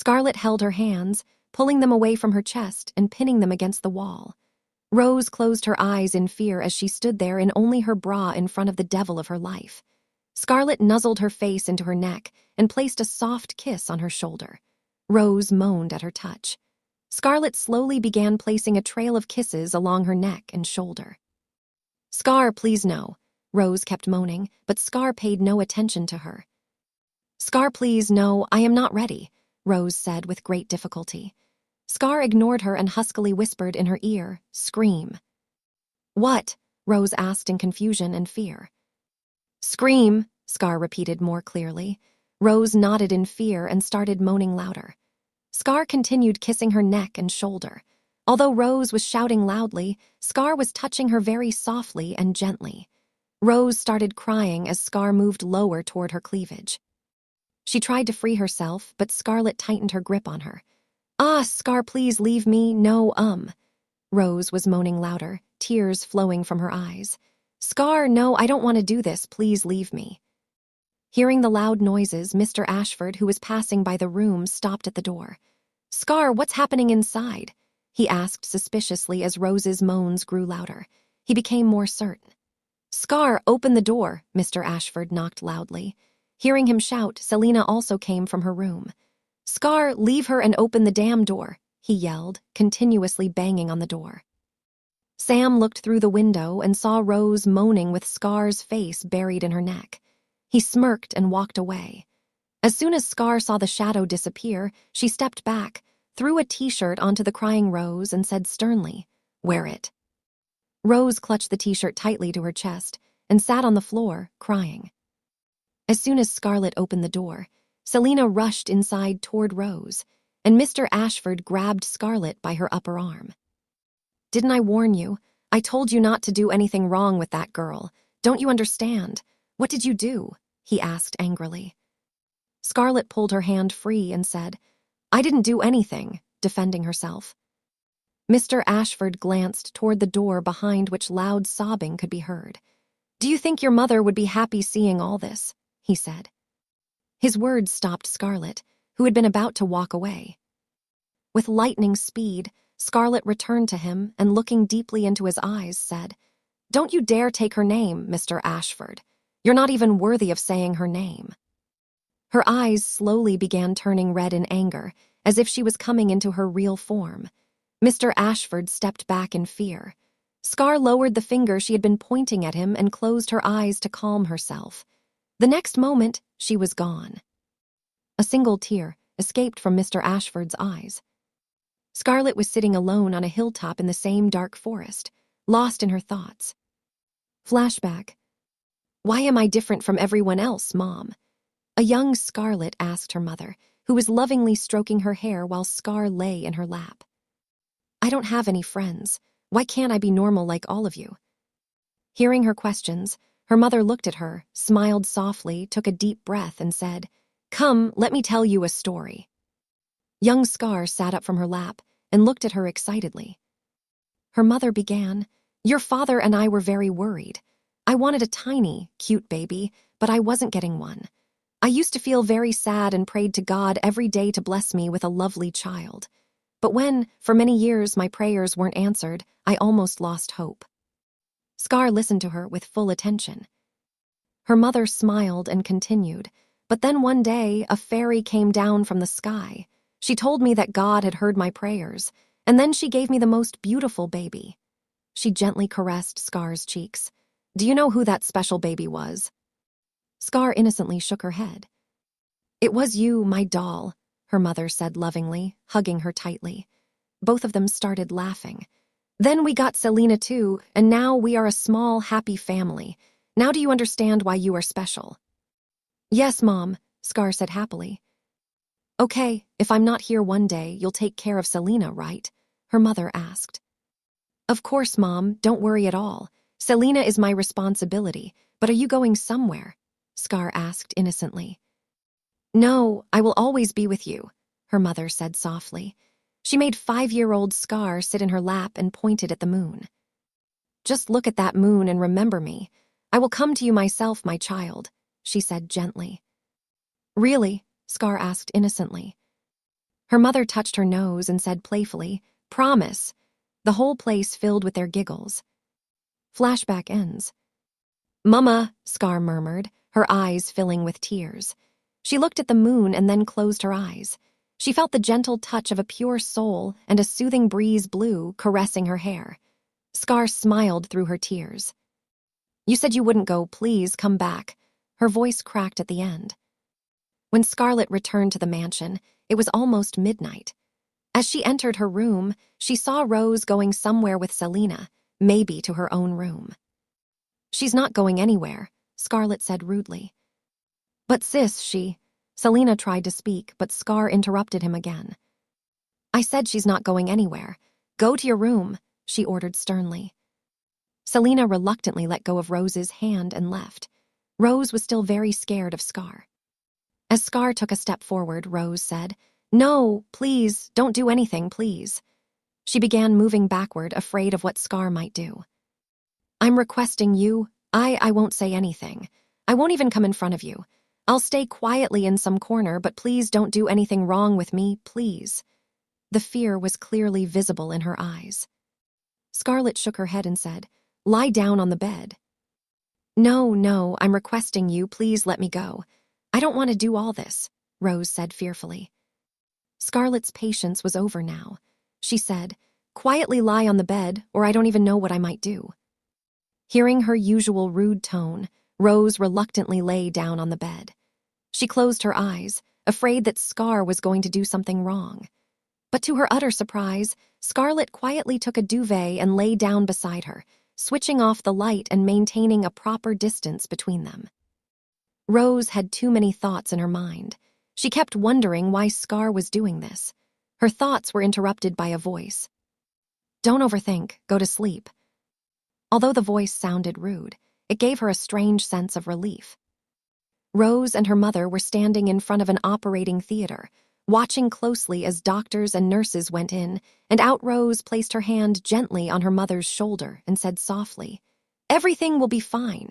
Scarlet held her hands, pulling them away from her chest and pinning them against the wall. Rose closed her eyes in fear as she stood there in only her bra in front of the devil of her life. Scarlet nuzzled her face into her neck and placed a soft kiss on her shoulder. Rose moaned at her touch. Scarlet slowly began placing a trail of kisses along her neck and shoulder. "Scar, please no," Rose kept moaning, but Scar paid no attention to her. "Scar, please no, I am not ready," Rose said with great difficulty. Scar ignored her and huskily whispered in her ear, "Scream." "What?" Rose asked in confusion and fear. "Scream," Scar repeated more clearly. Rose nodded in fear and started moaning louder. Scar continued kissing her neck and shoulder. Although Rose was shouting loudly, Scar was touching her very softly and gently. Rose started crying as Scar moved lower toward her cleavage. She tried to free herself, but Scarlet tightened her grip on her. "Ah, Scar, please leave me, no, Rose was moaning louder, tears flowing from her eyes. "Scar, no, I don't want to do this, please leave me." Hearing the loud noises, Mr. Ashford, who was passing by the room, stopped at the door. "Scar, what's happening inside?" he asked suspiciously as Rose's moans grew louder. He became more certain. "Scar, open the door," Mr. Ashford knocked loudly. Hearing him shout, Selena also came from her room. "Scar, leave her and open the damn door," he yelled, continuously banging on the door. Sam looked through the window and saw Rose moaning with Scar's face buried in her neck. He smirked and walked away. As soon as Scar saw the shadow disappear, she stepped back, threw a t-shirt onto the crying Rose and said sternly, "Wear it." Rose clutched the t-shirt tightly to her chest and sat on the floor, crying. As soon as Scarlet opened the door, Selena rushed inside toward Rose, and Mr. Ashford grabbed Scarlet by her upper arm. "Didn't I warn you? I told you not to do anything wrong with that girl. Don't you understand? What did you do?" he asked angrily. Scarlet pulled her hand free and said, "I didn't do anything," defending herself. Mr. Ashford glanced toward the door behind which loud sobbing could be heard. "Do you think your mother would be happy seeing all this?" he said. His words stopped Scarlet, who had been about to walk away. With lightning speed, Scarlet returned to him and, looking deeply into his eyes, said, "Don't you dare take her name, Mr. Ashford. You're not even worthy of saying her name." Her eyes slowly began turning red in anger, as if she was coming into her real form. Mr. Ashford stepped back in fear. Scar lowered the finger she had been pointing at him and closed her eyes to calm herself. The next moment, she was gone. A single tear escaped from Mr. Ashford's eyes. Scarlet was sitting alone on a hilltop in the same dark forest, lost in her thoughts. Flashback. "Why am I different from everyone else, Mom?" A young Scarlet asked her mother, who was lovingly stroking her hair while Scar lay in her lap. "I don't have any friends. Why can't I be normal like all of you?" Hearing her questions, her mother looked at her, smiled softly, took a deep breath, and said, "Come, let me tell you a story." Young Scar sat up from her lap and looked at her excitedly. Her mother began, "Your father and I were very worried. I wanted a tiny, cute baby, but I wasn't getting one. I used to feel very sad and prayed to God every day to bless me with a lovely child. But when, for many years, my prayers weren't answered, I almost lost hope." Scar listened to her with full attention. Her mother smiled and continued, "But then one day, a fairy came down from the sky. She told me that God had heard my prayers, and then she gave me the most beautiful baby." She gently caressed Scar's cheeks. "Do you know who that special baby was?" Scar innocently shook her head. "It was you, my doll," her mother said lovingly, hugging her tightly. Both of them started laughing. "Then we got Selena too, and now we are a small, happy family. Now do you understand why you are special?" "Yes, Mom," Scar said happily. "Okay, if I'm not here one day, you'll take care of Selena, right?" her mother asked. "Of course, Mom, don't worry at all. Selena is my responsibility, but are you going somewhere?" Scar asked innocently. "No, I will always be with you," her mother said softly. She made 5-year-old Scar sit in her lap and pointed at the moon. "Just look at that moon and remember me. I will come to you myself, my child," she said gently. "Really?" Scar asked innocently. Her mother touched her nose and said playfully, "Promise." The whole place filled with their giggles. Flashback ends. "Mama," Scar murmured, her eyes filling with tears. She looked at the moon and then closed her eyes. She felt the gentle touch of a pure soul, and a soothing breeze blew, caressing her hair. Scar smiled through her tears. "You said you wouldn't go. Please come back." Her voice cracked at the end. When Scarlet returned to the mansion, it was almost midnight. As she entered her room, she saw Rose going somewhere with Selena, maybe to her own room. "She's not going anywhere," Scarlet said rudely. "But sis, Selena tried to speak, but Scar interrupted him again. "I said she's not going anywhere. Go to your room," she ordered sternly. Selena reluctantly let go of Rose's hand and left. Rose was still very scared of Scar. As Scar took a step forward, Rose said, "No, please, don't do anything, please." She began moving backward, afraid of what Scar might do. "I'm requesting you. I won't say anything. I won't even come in front of you. I'll stay quietly in some corner, but please don't do anything wrong with me, please." The fear was clearly visible in her eyes. Scarlet shook her head and said, "Lie down on the bed." No, I'm requesting you, please let me go. I don't want to do all this," Rose said fearfully. Scarlet's patience was over now. She said, "Quietly lie on the bed, or I don't even know what I might do." Hearing her usual rude tone, Rose reluctantly lay down on the bed. She closed her eyes, afraid that Scar was going to do something wrong. But to her utter surprise, Scarlet quietly took a duvet and lay down beside her, switching off the light and maintaining a proper distance between them. Rose had too many thoughts in her mind. She kept wondering why Scar was doing this. Her thoughts were interrupted by a voice. "Don't overthink, go to sleep." Although the voice sounded rude, it gave her a strange sense of relief. Rose and her mother were standing in front of an operating theater, watching closely as doctors and nurses went in, and out Rose placed her hand gently on her mother's shoulder and said softly, "Everything will be fine."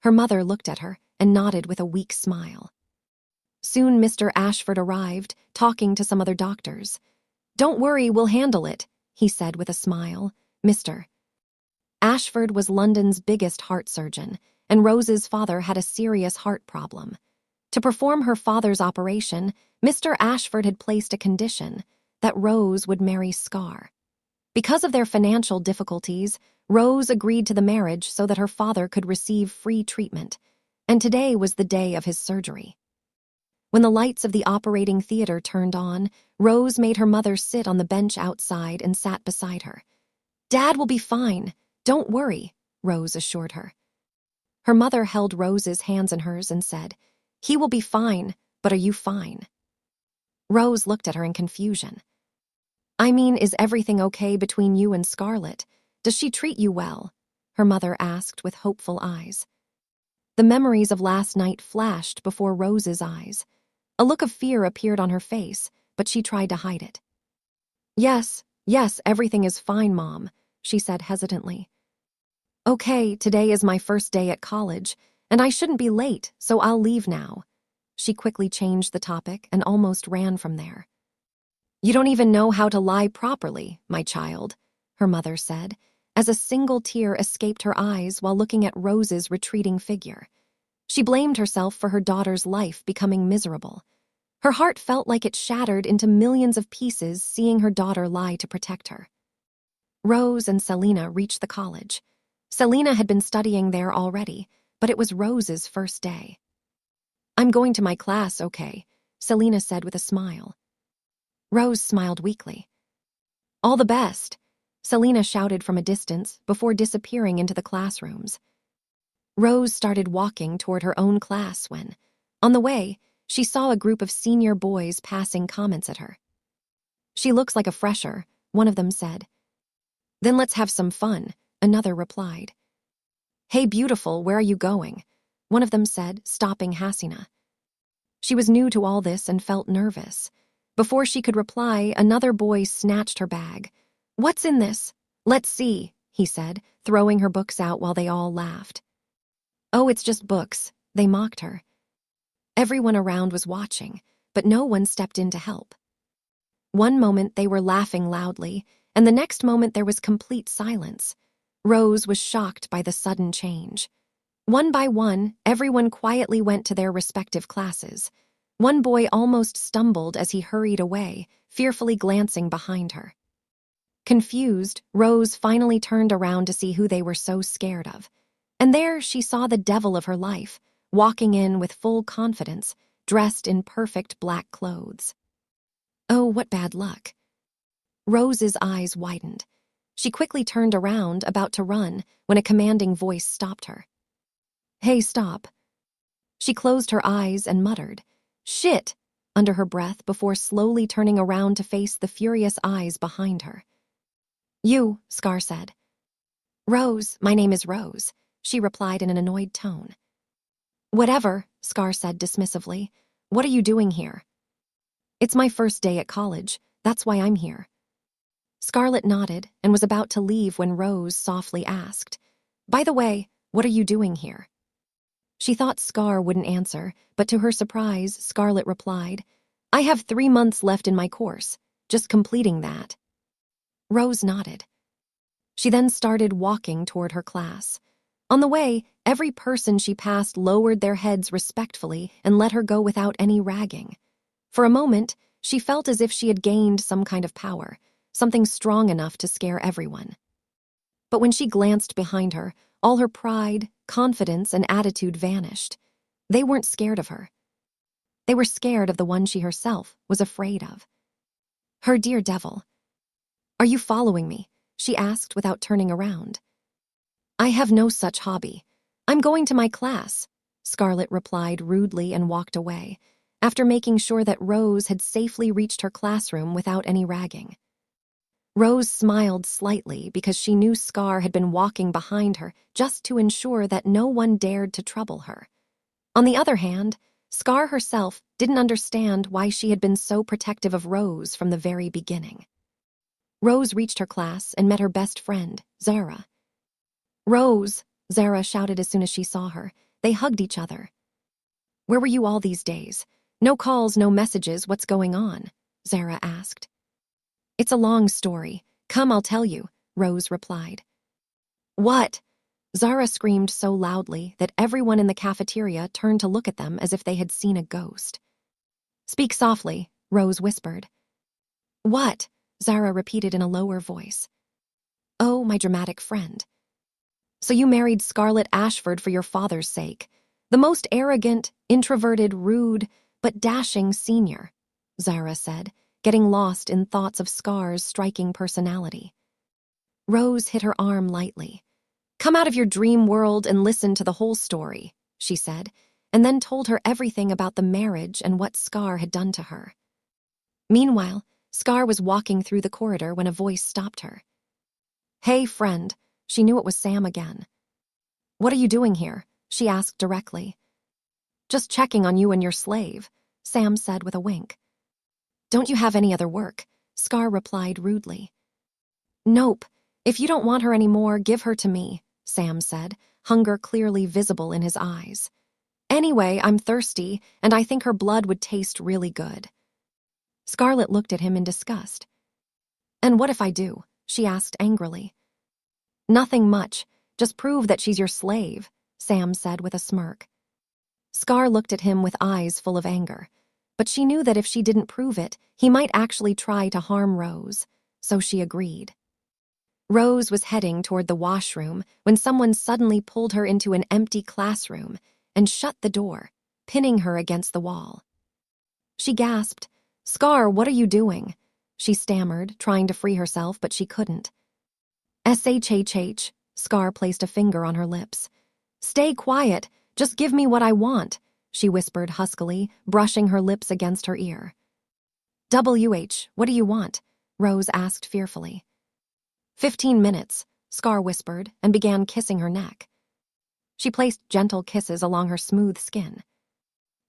Her mother looked at her and nodded with a weak smile. Soon Mr. Ashford arrived, talking to some other doctors. "Don't worry, we'll handle it," he said with a smile. Mr. Ashford was London's biggest heart surgeon, and Rose's father had a serious heart problem. To perform her father's operation, Mr. Ashford had placed a condition that Rose would marry Scar. Because of their financial difficulties, Rose agreed to the marriage so that her father could receive free treatment, and today was the day of his surgery. When the lights of the operating theater turned on, Rose made her mother sit on the bench outside and sat beside her. "Dad will be fine. Don't worry," Rose assured her. Her mother held Rose's hands in hers and said, "He will be fine, but are you fine?" Rose looked at her in confusion. "I mean, is everything okay between you and Scarlet? Does she treat you well?" her mother asked with hopeful eyes. The memories of last night flashed before Rose's eyes. A look of fear appeared on her face, but she tried to hide it. Yes, everything is fine, Mom," she said hesitantly. "Okay, today is my first day at college, and I shouldn't be late, so I'll leave now." She quickly changed the topic and almost ran from there. "You don't even know how to lie properly, my child," her mother said, as a single tear escaped her eyes while looking at Rose's retreating figure. She blamed herself for her daughter's life becoming miserable. Her heart felt like it shattered into millions of pieces seeing her daughter lie to protect her. Rose and Selena reached the college. Selena had been studying there already, but it was Rose's first day. "I'm going to my class, okay," Selena said with a smile. Rose smiled weakly. "All the best," Selena shouted from a distance before disappearing into the classrooms. Rose started walking toward her own class when, on the way, she saw a group of senior boys passing comments at her. "She looks like a fresher," one of them said. "Then let's have some fun," another replied. "Hey, beautiful, where are you going?" one of them said, stopping Hasina. She was new to all this and felt nervous. Before she could reply, another boy snatched her bag. "What's in this?" "Let's see," he said, throwing her books out while they all laughed. "Oh, it's just books," they mocked her. Everyone around was watching, but no one stepped in to help. One moment they were laughing loudly, and the next moment there was complete silence. Rose was shocked by the sudden change. One by one, everyone quietly went to their respective classes. One boy almost stumbled as he hurried away, fearfully glancing behind her. Confused, Rose finally turned around to see who they were so scared of. And there she saw the devil of her life, walking in with full confidence, dressed in perfect black clothes. Oh, what bad luck. Rose's eyes widened. She quickly turned around, about to run, when a commanding voice stopped her. Hey, stop. She closed her eyes and muttered, "Shit," under her breath before slowly turning around to face the furious eyes behind her. You, Scar said. Rose, my name is Rose, she replied in an annoyed tone. Whatever, Scar said dismissively. What are you doing here? It's my first day at college, that's why I'm here. Scarlet nodded and was about to leave when Rose softly asked, By the way, what are you doing here? She thought Scar wouldn't answer, but to her surprise, Scarlet replied, I have 3 months left in my course, just completing that. Rose nodded. She then started walking toward her class. On the way, every person she passed lowered their heads respectfully and let her go without any ragging. For a moment, she felt as if she had gained some kind of power, something strong enough to scare everyone. But when she glanced behind her, all her pride, confidence, and attitude vanished. They weren't scared of her. They were scared of the one she herself was afraid of. Her dear devil. Are you following me? She asked without turning around. I have no such hobby. I'm going to my class, Scarlet replied rudely and walked away, after making sure that Rose had safely reached her classroom without any ragging. Rose smiled slightly because she knew Scar had been walking behind her just to ensure that no one dared to trouble her. On the other hand, Scar herself didn't understand why she had been so protective of Rose from the very beginning. Rose reached her class and met her best friend, Zara. Rose, Zara shouted as soon as she saw her. They hugged each other. Where were you all these days? No calls, no messages, what's going on? Zara asked. It's a long story. Come, I'll tell you, Rose replied. What? Zara screamed so loudly that everyone in the cafeteria turned to look at them as if they had seen a ghost. Speak softly, Rose whispered. What? Zara repeated in a lower voice. Oh, my dramatic friend. So you married Scarlett Ashford for your father's sake. The most arrogant, introverted, rude, but dashing senior, Zara said, getting lost in thoughts of Scar's striking personality. Rose hit her arm lightly. Come out of your dream world and listen to the whole story, she said, and then told her everything about the marriage and what Scar had done to her. Meanwhile, Scar was walking through the corridor when a voice stopped her. Hey, friend. She knew it was Sam again. What are you doing here? She asked directly. Just checking on you and your slave, Sam said with a wink. Don't you have any other work? Scar replied rudely. Nope. If you don't want her anymore, give her to me, Sam said, hunger clearly visible in his eyes. Anyway, I'm thirsty, and I think her blood would taste really good. Scarlet looked at him in disgust. And what if I do? She asked angrily. Nothing much. Just prove that she's your slave, Sam said with a smirk. Scar looked at him with eyes full of anger, but she knew that if she didn't prove it, he might actually try to harm Rose, so she agreed. Rose was heading toward the washroom when someone suddenly pulled her into an empty classroom and shut the door, pinning her against the wall. She gasped, Scar, what are you doing? She stammered, trying to free herself, but she couldn't. SHHH, Scar placed a finger on her lips. Stay quiet, just give me what I want, she whispered huskily, brushing her lips against her ear. WH, what do you want? Rose asked fearfully. 15 minutes, Scar whispered and began kissing her neck. She placed gentle kisses along her smooth skin.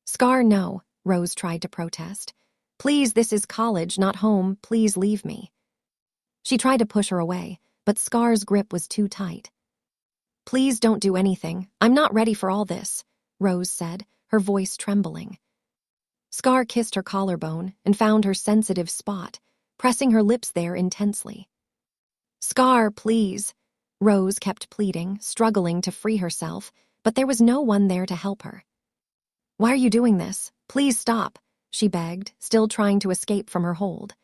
Scar, no, Rose tried to protest. Please, this is college, not home, please leave me. She tried to push her away, but Scar's grip was too tight. Please don't do anything. I'm not ready for all this, Rose said, her voice trembling. Scar kissed her collarbone and found her sensitive spot, pressing her lips there intensely. "Scar, please," Rose kept pleading, struggling to free herself, but there was no one there to help her. "Why are you doing this? Please stop," she begged, still trying to escape from her hold.